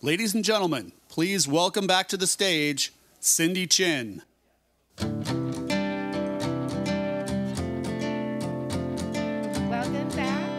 Ladies and gentlemen, please welcome back to the stage, Cindy Chin. Welcome back.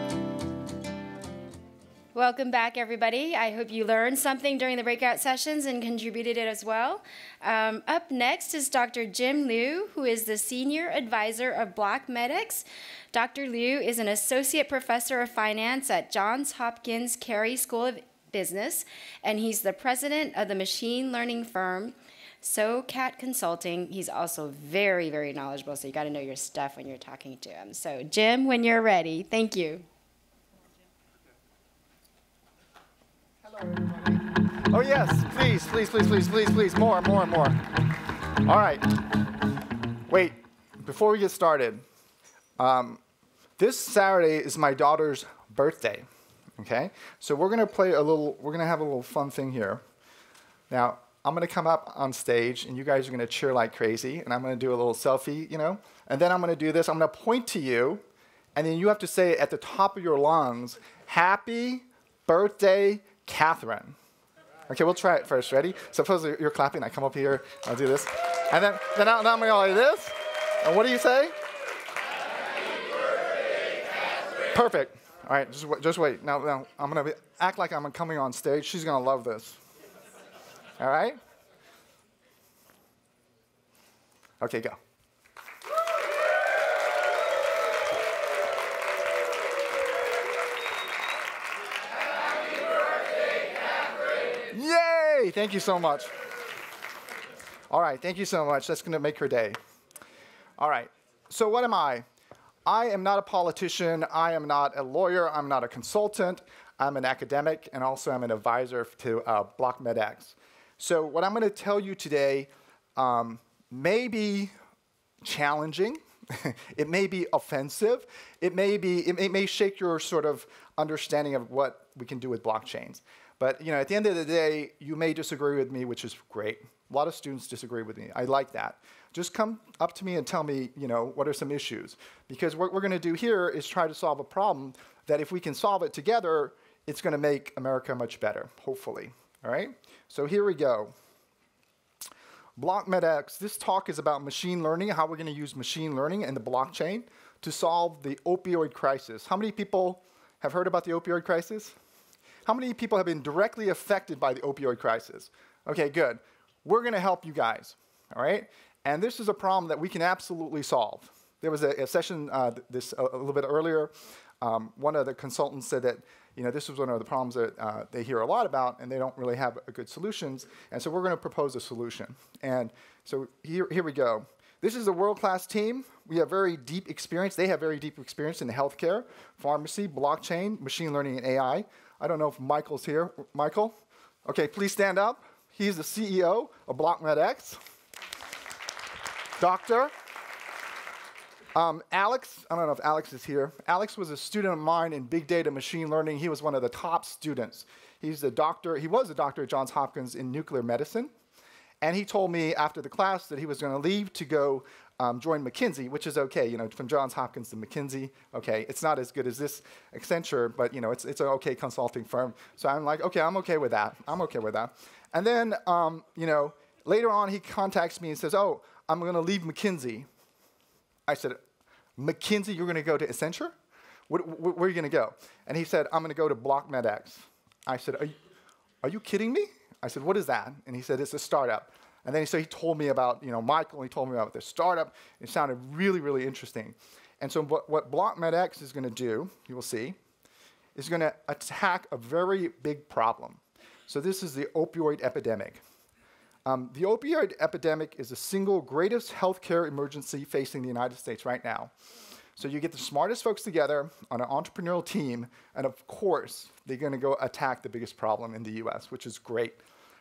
Welcome back, everybody. I hope you learned something during the breakout sessions and contributed it as well. Up next is Dr. Jim Liew, who is the Senior Advisor of BlockMedX. Dr. Liew is an Associate Professor of Finance at Johns Hopkins Carey School of Business, and he's the president of the machine learning firm SoCat Consulting. He's also very, very knowledgeable, so you got to know your stuff when you're talking to him. So, Jim, when you're ready, thank you. Hello, everybody. Oh, yes, please, please, please, please, please, please, more, more, more. All right. Wait, before we get started, this Saturday is my daughter's birthday. Okay, so we're gonna have a little fun thing here. Now, I'm gonna come up on stage, and you guys are gonna cheer like crazy, and I'm gonna do a little selfie, and then I'm gonna do this. I'm gonna point to you, and then you have to say at the top of your lungs, "Happy birthday, Catherine." Okay, we'll try it first. Ready? Suppose you're clapping. I come up here. I'll do this, and then I'm gonna go like this. And what do you say? Happy birthday, Catherine. Perfect. All right, just wait. Now I'm going to act like I'm coming on stage. She's going to love this. All right? Okay, go. Happy birthday, Catherine. Yay! Thank you so much. All right, thank you so much. That's going to make her day. All right, so what am I? I am not a politician, I am not a lawyer, I'm not a consultant, I'm an academic, and also I'm an advisor to BlockMedX. So what I'm going to tell you today may be challenging, it may be offensive, it may shake your sort of understanding of what we can do with blockchains. But at the end of the day, you may disagree with me, which is great. A lot of students disagree with me. I like that. Just come up to me and tell me, what are some issues. Because what we're going to do here is try to solve a problem that if we can solve it together, it's going to make America much better, hopefully. All right? So here we go. BlockMedX, this talk is about machine learning, how we're going to use machine learning and the blockchain to solve the opioid crisis. How many people have heard about the opioid crisis? How many people have been directly affected by the opioid crisis? Okay, good. We're going to help you guys, all right? And this is a problem that we can absolutely solve. There was a session a little bit earlier. One of the consultants said that this was one of the problems that they hear a lot about, and they don't really have good solutions. And so we're going to propose a solution. And so here we go. This is a world-class team. We have very deep experience. They have very deep experience in healthcare, pharmacy, blockchain, machine learning, and AI. I don't know if Michael's here. Michael? Okay, please stand up. He's the CEO of BlockMedX. Doctor. Alex, I don't know if Alex is here. Alex was a student of mine in big data machine learning. He was one of the top students. He's a doctor. He was a doctor at Johns Hopkins in nuclear medicine. And he told me after the class that he was going to leave to go join McKinsey, which is okay, from Johns Hopkins to McKinsey. Okay, it's not as good as this Accenture, but it's an okay consulting firm. So I'm like, okay, I'm okay with that. I'm okay with that. And then, later on he contacts me and says, oh, I'm going to leave McKinsey. I said, McKinsey, you're going to go to Accenture? Where are you going to go? And he said, I'm going to go to BlockMedX. I said, are you kidding me? I said, what is that? And he said, it's a startup. And then he told me about, Michael, he told me about this startup. It sounded really, really interesting. And so what BlockMedX is going to do, you will see, is going to attack a very big problem. So this is the opioid epidemic. The opioid epidemic is the single greatest healthcare emergency facing the United States right now. So you get the smartest folks together on an entrepreneurial team, and of course, they're going to go attack the biggest problem in the US, which is great,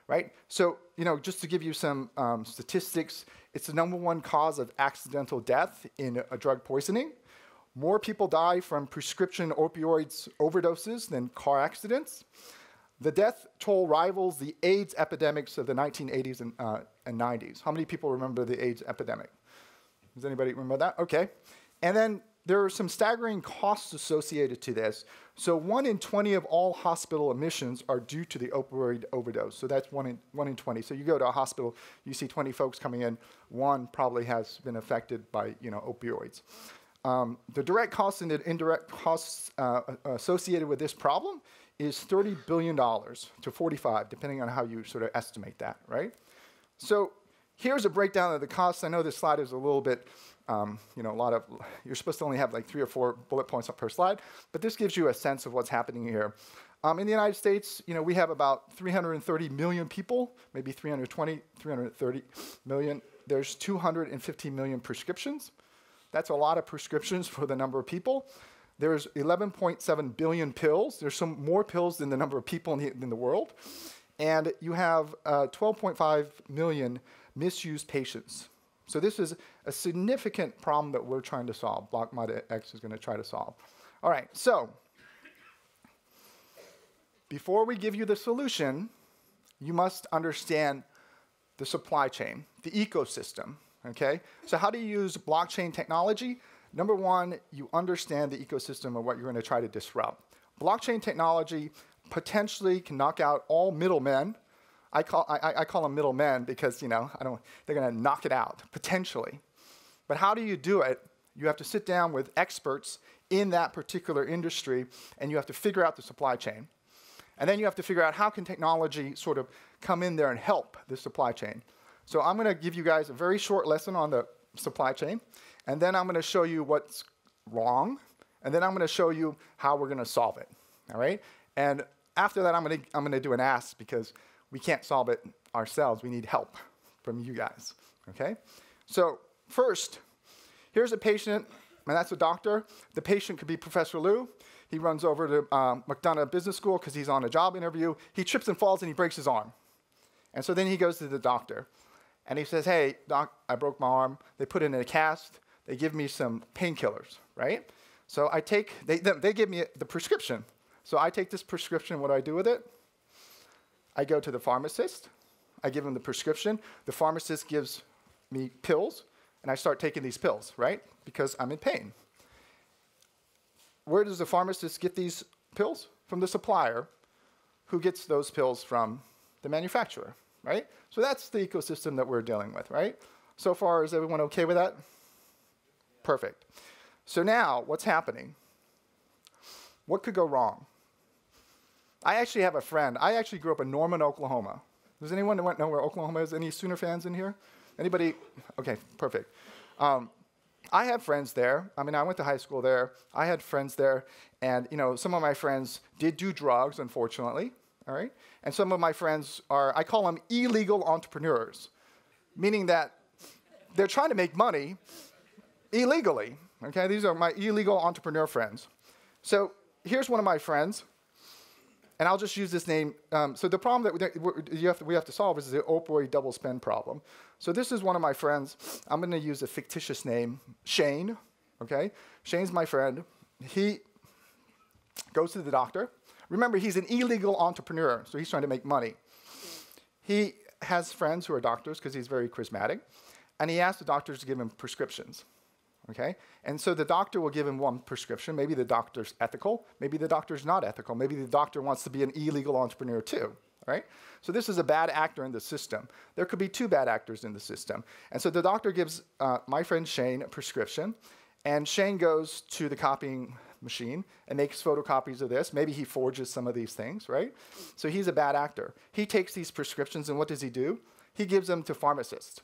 right? So, just to give you some statistics, it's the #1 cause of accidental death in drug poisoning. More people die from prescription opioids overdoses than car accidents. The death toll rivals the AIDS epidemics of the 1980s and 90s. How many people remember the AIDS epidemic? Does anybody remember that? Okay. And then there are some staggering costs associated to this. So 1 in 20 of all hospital admissions are due to the opioid overdose. So that's 1 in 20. So you go to a hospital, you see 20 folks coming in, 1 probably has been affected by opioids. The direct costs and the indirect costs associated with this problem is $30 billion to 45, depending on how you sort of estimate that, right? So here's a breakdown of the costs. I know this slide is a little bit, you're supposed to only have like 3 or 4 bullet points per slide, but this gives you a sense of what's happening here. In the United States, we have about 330 million people, maybe 320, 330 million. There's 250 million prescriptions. That's a lot of prescriptions for the number of people. There's 11.7 billion pills. There's some more pills than the number of people in the world. And you have 12.5 million misused patients. So this is a significant problem that we're trying to solve. BlockMedX is going to try to solve. All right, so before we give you the solution, you must understand the supply chain, the ecosystem, okay? So how do you use blockchain technology? Number 1, you understand the ecosystem of what you're going to try to disrupt. Blockchain technology potentially can knock out all middlemen. I call them middlemen because, they're going to knock it out, potentially. But how do you do it? You have to sit down with experts in that particular industry, and you have to figure out the supply chain. And then you have to figure out how can technology sort of come in there and help the supply chain. So I'm going to give you guys a very short lesson on the supply chain, and then I'm going to show you what's wrong, and then I'm going to show you how we're going to solve it, all right? And after that, I'm going to do an ask because we can't solve it ourselves. We need help from you guys, okay? So first, here's a patient, and that's a doctor. The patient could be Professor Liew. He runs over to McDonough Business School because he's on a job interview. He trips and falls, and he breaks his arm. And so then he goes to the doctor, and he says, hey, doc, I broke my arm. They put it in a cast. They give me some painkillers, right? So they give me the prescription. So I take this prescription. What do I do with it? I go to the pharmacist. I give him the prescription. The pharmacist gives me pills, and I start taking these pills, right? Because I'm in pain. Where does the pharmacist get these pills? From the supplier, who gets those pills from the manufacturer, right? So that's the ecosystem that we're dealing with, right? So far, is everyone okay with that? Perfect. So now, what's happening? What could go wrong? I actually have a friend. I actually grew up in Norman, Oklahoma. Does anyone know where Oklahoma is? Any Sooner fans in here? Anybody? Okay, perfect. I have friends there. I mean, I went to high school there. I had friends there. And, some of my friends did do drugs, unfortunately, all right? And some of my friends I call them illegal entrepreneurs, meaning that they're trying to make money illegally, okay? These are my illegal entrepreneur friends. So here's one of my friends. And I'll just use this name. So the problem that we have to solve is the opioid double spend problem. So this is one of my friends. I'm going to use a fictitious name, Shane. Okay, Shane's my friend. He goes to the doctor. Remember, he's an illegal entrepreneur, so he's trying to make money. He has friends who are doctors because he's very charismatic, and he asks the doctors to give him prescriptions. Okay? And so the doctor will give him one prescription. Maybe the doctor's ethical. Maybe the doctor's not ethical. Maybe the doctor wants to be an illegal entrepreneur too. Right? So this is a bad actor in the system. There could be 2 bad actors in the system. And so the doctor gives my friend Shane a prescription, and Shane goes to the copying machine and makes photocopies of this. Maybe he forges some of these things, right? So he's a bad actor. He takes these prescriptions, and what does he do? He gives them to pharmacists.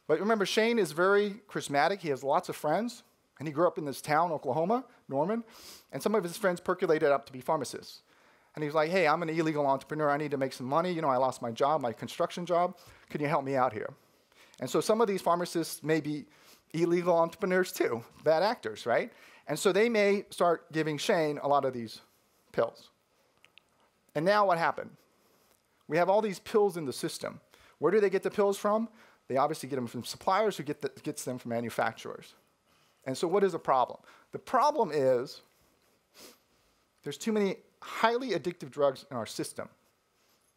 But remember, Shane is very charismatic. He has lots of friends, and he grew up in this town, Oklahoma, Norman, and some of his friends percolated up to be pharmacists. And he's like, hey, I'm an illegal entrepreneur. I need to make some money. I lost my job, my construction job. Can you help me out here? And so some of these pharmacists may be illegal entrepreneurs too, bad actors, right? And so they may start giving Shane a lot of these pills. And now what happened? We have all these pills in the system. Where do they get the pills from? They obviously get them from suppliers who gets them from manufacturers. And so what is the problem? The problem is there's too many highly addictive drugs in our system.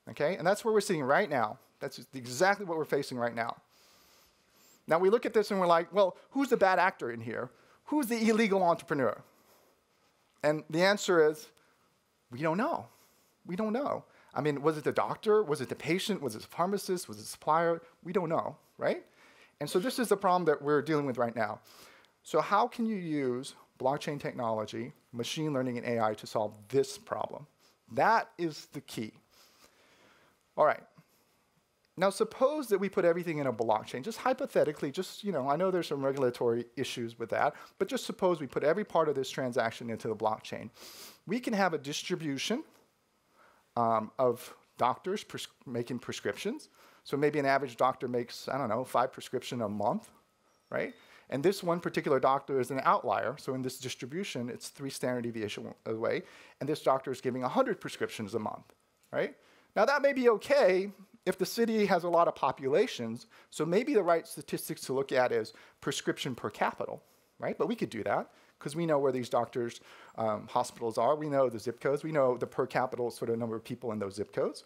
Okay? And that's what we're seeing right now. That's exactly what we're facing right now. Now we look at this and we're like, well, who's the bad actor in here? who's the illegal entrepreneur? And the answer is, we don't know. We don't know. I mean, was it the doctor? Was it the patient? Was it the pharmacist? Was it the supplier? We don't know, right? And so this is the problem that we're dealing with right now. So how can you use blockchain technology, machine learning, and AI to solve this problem? That is the key. All right. Now, suppose that we put everything in a blockchain. Just hypothetically, I know there's some regulatory issues with that, but just suppose we put every part of this transaction into the blockchain. We can have a distribution of doctors making prescriptions. So maybe an average doctor makes, 5 prescriptions a month, right? And this one particular doctor is an outlier. So in this distribution, it's 3 standard deviation away. And this doctor is giving 100 prescriptions a month, right? Now, that may be OK if the city has a lot of populations. So maybe the right statistics to look at is prescription per capita, right? But we could do that because we know where these doctors' hospitals are. We know the zip codes. We know the per capita sort of number of people in those zip codes.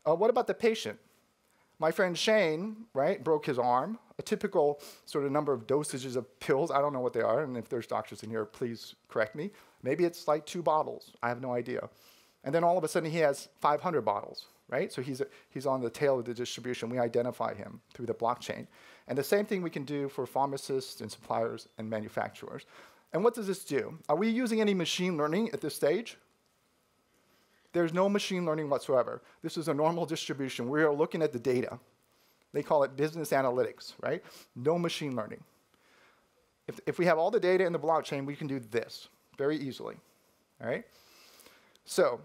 What about the patient? My friend Shane, right, broke his arm. A typical sort of number of dosages of pills, I don't know what they are, and if there's doctors in here, please correct me. Maybe it's like 2 bottles. I have no idea. And then all of a sudden, he has 500 bottles, right? So he's on the tail of the distribution. We identify him through the blockchain. And the same thing we can do for pharmacists and suppliers and manufacturers. And what does this do? Are we using any machine learning at this stage? There's no machine learning whatsoever. This is a normal distribution. We are looking at the data. They call it business analytics, right? No machine learning. If we have all the data in the blockchain, we can do this very easily, all right? So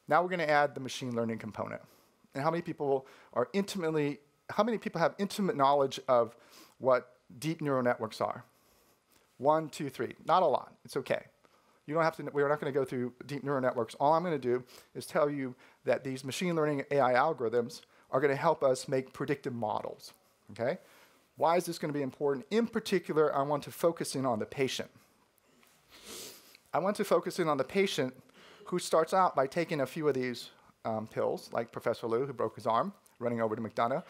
now we're going to add the machine learning component. And how many people have intimate knowledge of what deep neural networks are? 1, 2, 3. Not a lot. It's OK. You don't have to, we're not going to go through deep neural networks. All I'm going to do is tell you that these machine learning AI algorithms are going to help us make predictive models. Okay? Why is this going to be important? In particular, I want to focus in on the patient. I want to focus in on the patient who starts out by taking a few of these pills, like Professor Liew, who broke his arm, running over to McDonough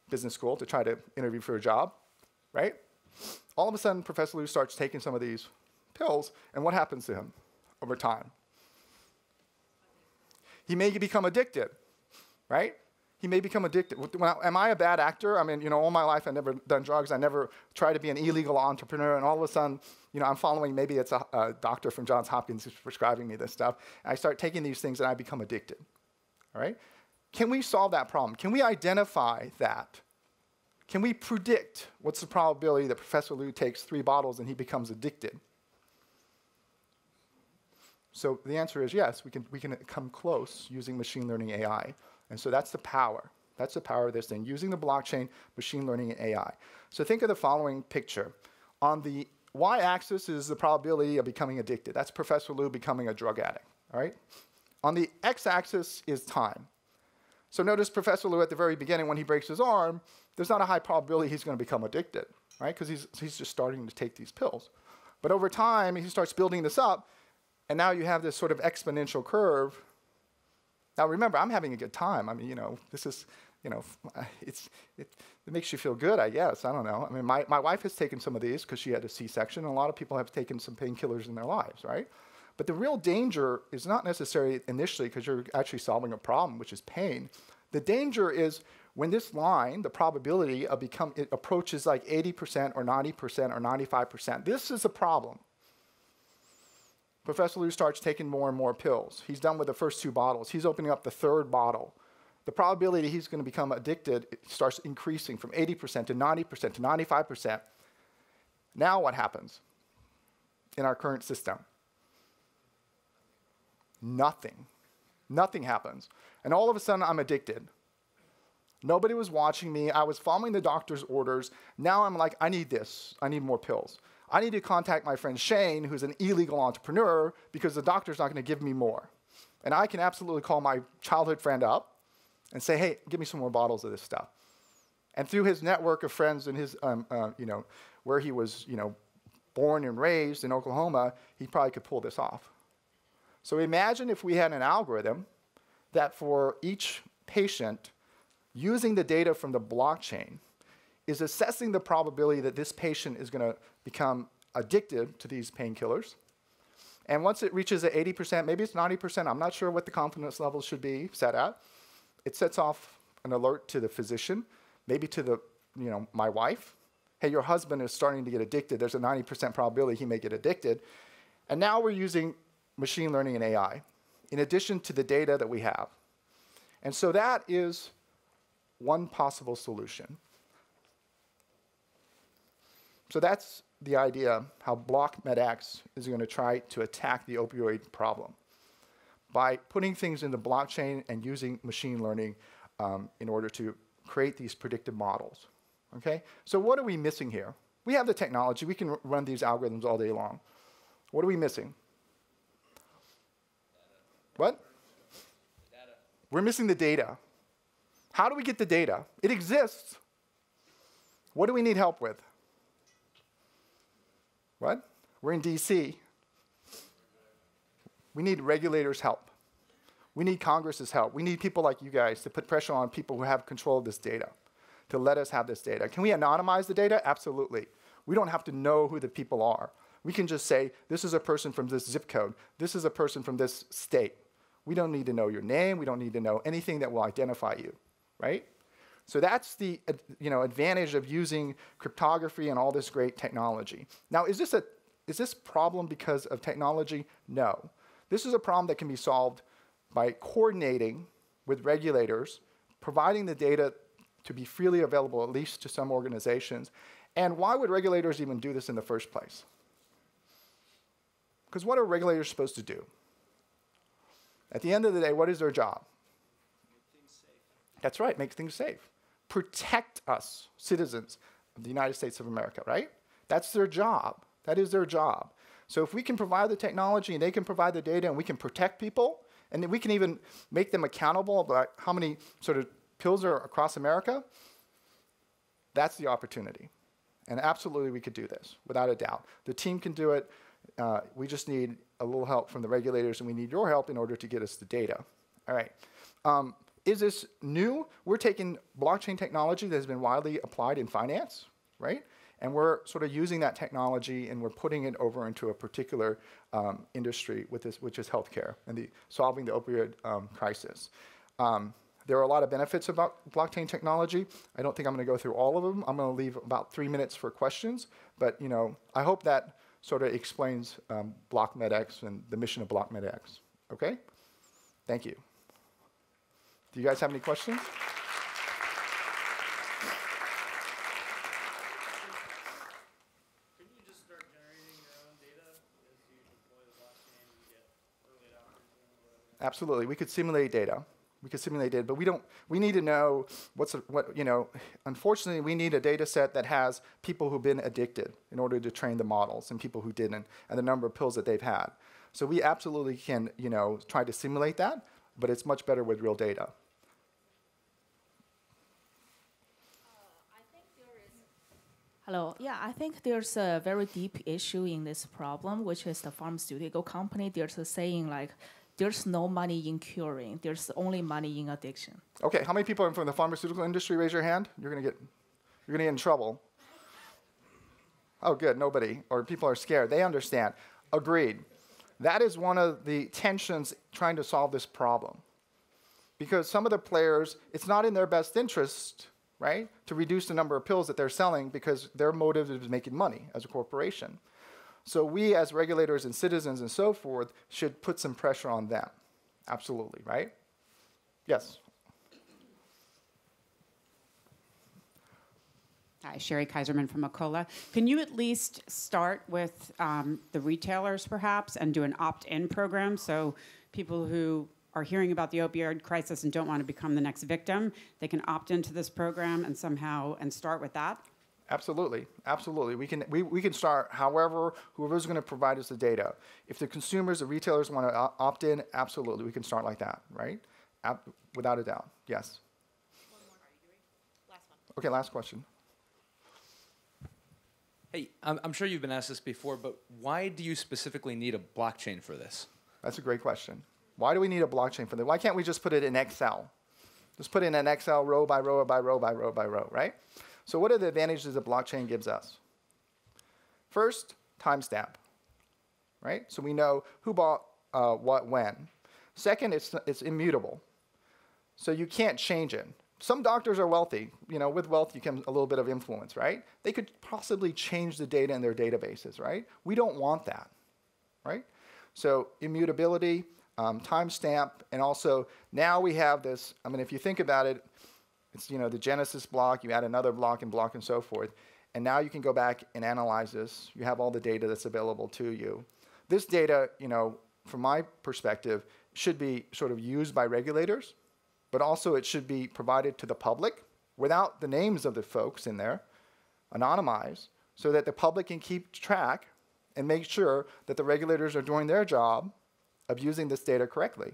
Business School to try to interview for a job, right? All of a sudden, Professor Liew starts taking some of these pills, and what happens to him over time? He may become addicted, right? He may become addicted. Well, am I a bad actor? I mean, all my life I've never done drugs. I never tried to be an illegal entrepreneur, and all of a sudden, I'm following, maybe it's a doctor from Johns Hopkins who's prescribing me this stuff, and I start taking these things and I become addicted, all right? Can we solve that problem? Can we identify that? Can we predict what's the probability that Professor Liew takes 3 bottles and he becomes addicted? So the answer is yes, we can come close using machine learning AI. And so that's the power. That's the power of this thing, using the blockchain, machine learning, and AI. So think of the following picture. On the y-axis is the probability of becoming addicted. That's Professor Liew becoming a drug addict, all right? On the x-axis is time. So notice Professor Liew at the very beginning, when he breaks his arm, there's not a high probability he's going to become addicted, right? Because he's just starting to take these pills. But over time, he starts building this up, and now you have this sort of exponential curve. Now remember, I'm having a good time. I mean, this is, it makes you feel good, I guess. I don't know. I mean, my wife has taken some of these because she had a C-section, and a lot of people have taken some painkillers in their lives, right? But the real danger is not necessarily initially because you're actually solving a problem, which is pain. The danger is when this line, the probability of it approaches like 80% or 90% or 95%. This is a problem. Professor Liew starts taking more and more pills. He's done with the first 2 bottles. He's opening up the 3rd bottle. The probability he's going to become addicted starts increasing from 80% to 90% to 95%. Now what happens in our current system? Nothing. Nothing happens. And all of a sudden, I'm addicted. Nobody was watching me. I was following the doctor's orders. Now I'm like, I need this. I need more pills. I need to contact my friend Shane, who's an illegal entrepreneur, because the doctor's not going to give me more. And I can absolutely call my childhood friend up and say, hey, give me some more bottles of this stuff. And through his network of friends and his, where he was, born and raised in Oklahoma, he probably could pull this off. So imagine if we had an algorithm that for each patient, using the data from the blockchain, is assessing the probability that this patient is going to become addicted to these painkillers. And once it reaches at 80%, maybe it's 90%, I'm not sure what the confidence level should be set at, it sets off an alert to the physician, maybe to the, my wife. Hey, your husband is starting to get addicted. There's a 90% probability he may get addicted. And now we're using machine learning and AI in addition to the data that we have. And so that is one possible solution. So that's the idea how BlockMedX is going to try to attack the opioid problem by putting things in the blockchain and using machine learning in order to create these predictive models. Okay? So what are we missing here? We have the technology. We can run these algorithms all day long. What are we missing? What? Data. We're missing the data. How do we get the data? It exists. What do we need help with? What? We're in DC. We need regulators' help. We need Congress's help. We need people like you guys to put pressure on people who have control of this data, to let us have this data. Can we anonymize the data? Absolutely. We don't have to know who the people are. We can just say, this is a person from this zip code. This is a person from this state. We don't need to know your name. We don't need to know anything that will identify you, right? So that's the advantage of using cryptography and all this great technology. Now, is this problem because of technology? No. This is a problem that can be solved by coordinating with regulators, providing the data to be freely available, at least to some organizations. And why would regulators even do this in the first place? Because what are regulators supposed to do? At the end of the day, what is their job? Make things safe. That's right, make things safe. Protect us, citizens of the United States of America, right? That's their job. That is their job. So if we can provide the technology and they can provide the data and we can protect people, and then we can even make them accountable about how many sort of pills are across America, that's the opportunity. And absolutely we could do this, without a doubt. The team can do it. We just need a little help from the regulators, and we need your help in order to get us the data. All right. Is this new? We're taking blockchain technology that has been widely applied in finance, right? And we're sort of using that technology and we're putting it over into a particular industry with this, which is healthcare and solving the opioid crisis. There are a lot of benefits about blockchain technology. I don't think I'm going to go through all of them. I'm going to leave about 3 minutes for questions. But I hope that sort of explains BlockMedX and the mission of BlockMedX. Okay? Thank you. Do you guys have any questions? Can you just start generating your own data as you deploy the blockchain and get early adopters or whatever? Absolutely. We could simulate data. But we need to know unfortunately, we need a data set that has people who've been addicted in order to train the models and people who didn't, and the number of pills that they've had. So we absolutely can, try to simulate that, but it's much better with real data. Hello. Yeah, I think there's a very deep issue in this problem, which is the pharmaceutical company. There's a saying like, there's no money in curing. There's only money in addiction. Okay, how many people are from the pharmaceutical industry? Raise your hand. You're gonna get in trouble. Oh, good, nobody. Or people are scared. They understand. Agreed. That is one of the tensions trying to solve this problem. Because some of the players, it's not in their best interest, right, to reduce the number of pills that they're selling because their motive is making money as a corporation. So we as regulators and citizens and so forth should put some pressure on them. Absolutely, right? Yes? Hi, Sherry Kaiserman from Macola. Can you at least start with the retailers, perhaps, and do an opt-in program so people who are hearing about the opioid crisis and don't want to become the next victim, they can opt into this program and start with that? Absolutely, absolutely. We can start however, whoever's going to provide us the data. If the consumers, the retailers want to opt in, absolutely, we can start like that, right? Without a doubt, yes. One more. Are you ready? Last one. Okay, last question. Hey, I'm sure you've been asked this before, but why do you specifically need a blockchain for this? That's a great question. Why do we need a blockchain for that? Why can't we just put it in Excel? Just put it in an Excel row by row by row by row by row, right? So what are the advantages that blockchain gives us? First, timestamp, right? So we know who bought what when. Second, it's immutable. So you can't change it. Some doctors are wealthy. You know, with wealth, you can a little bit of influence, right? They could possibly change the data in their databases, right? We don't want that, right? So immutability, timestamp, and also now we have this. I mean, if you think about it, it's, you know, the Genesis block. You add another block and so forth, and now you can go back and analyze this. You have all the data that's available to you. This data, you know, from my perspective, should be sort of used by regulators, but also it should be provided to the public without the names of the folks in there, anonymized, so that the public can keep track and make sure that the regulators are doing their job of using this data correctly,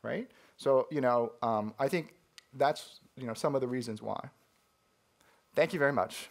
right? So, you know, I think that's, you know, some of the reasons why. Thank you very much.